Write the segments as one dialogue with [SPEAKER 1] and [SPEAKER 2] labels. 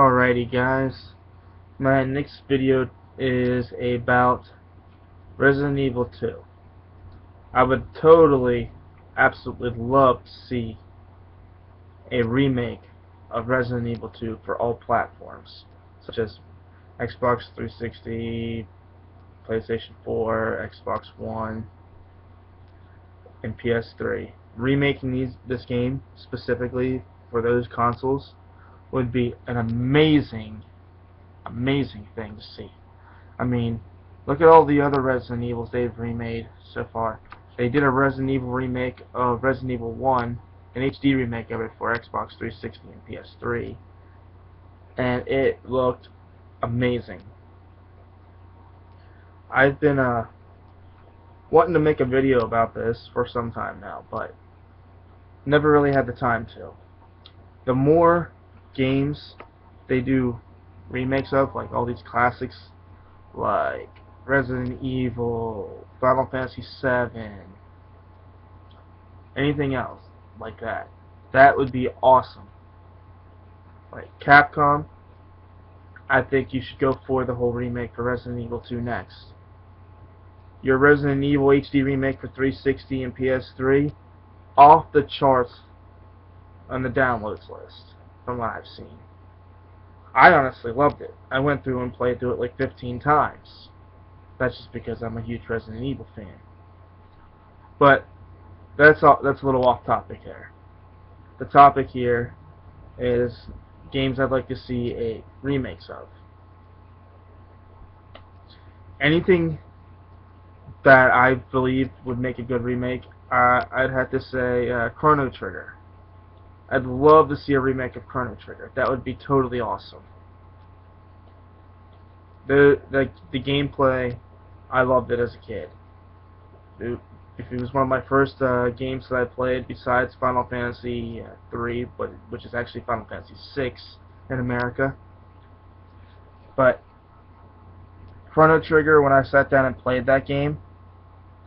[SPEAKER 1] Alrighty guys, my next video is about Resident Evil 2. I would totally, absolutely love to see a remake of Resident Evil 2 for all platforms, such as Xbox 360, PlayStation 4, Xbox One, and PS3. Remaking this game specifically for those consoles would be an amazing thing to see. I mean, look at all the other Resident Evils they've remade so far. They did a Resident Evil remake of Resident Evil 1, an HD remake of it for Xbox 360 and PS3, and it looked amazing. I've been wanting to make a video about this for some time now, but never really had the time to. The more games they do remakes of, like all these classics like Resident Evil, Final Fantasy VII, anything else like that, that would be awesome. Like Capcom, I think you should go for the whole remake for Resident Evil 2 next. Your Resident Evil HD remake for 360 and PS3, off the charts on the downloads list from what I've seen. I honestly loved it. I went through and played through it like 15 times. That's just because I'm a huge Resident Evil fan. But that's a little off topic there. The topic here is games I'd like to see a remakes of. Anything that I believe would make a good remake, I'd have to say Chrono Trigger. I'd love to see a remake of Chrono Trigger. That would be totally awesome. The gameplay, I loved it as a kid. If it was one of my first games that I played besides Final Fantasy 3, which is actually Final Fantasy 6 in America. But Chrono Trigger, when I sat down and played that game,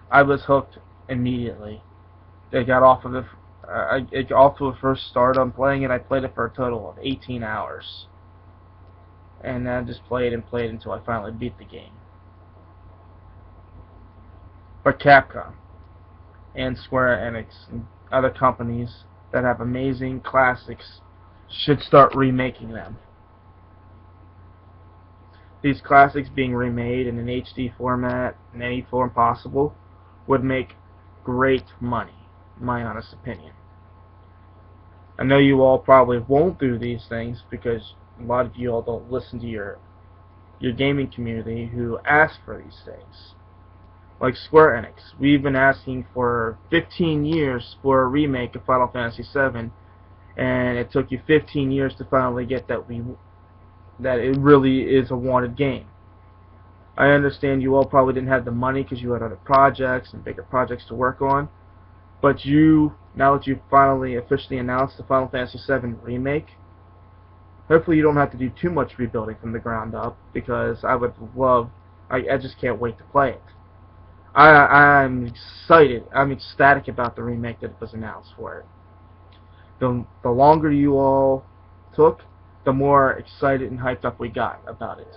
[SPEAKER 1] I was hooked immediately. It got off of off to a first start on playing it. I played it for a total of 18 hours. And I just played and played until I finally beat the game. But Capcom and Square Enix and other companies that have amazing classics should start remaking them. These classics being remade in an HD format in any form possible would make great money, in my honest opinion. I know you all probably won't do these things because a lot of you all don't listen to your gaming community who ask for these things. Like Square Enix, we've been asking for 15 years for a remake of Final Fantasy VII, and it took you 15 years to finally get that it really is a wanted game. I understand you all probably didn't have the money because you had other projects and bigger projects to work on, but now that you've finally officially announced the Final Fantasy VII remake, hopefully you don't have to do too much rebuilding from the ground up, because I just can't wait to play it. I'm excited, I'm ecstatic about the remake that was announced for it. The longer you all took, the more excited and hyped up we got about it.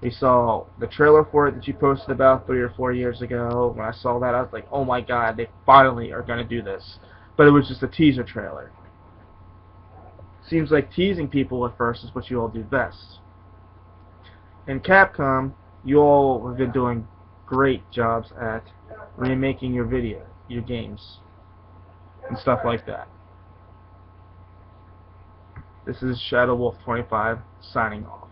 [SPEAKER 1] We saw the trailer for it that you posted about 3 or 4 years ago. When I saw that, I was like, oh my god, they finally are going to do this. But it was just a teaser trailer. Seems like teasing people at first is what you all do best. And Capcom, you all have been doing great jobs at remaking your games, and stuff like that. This is Shadow Wolf 25 signing off.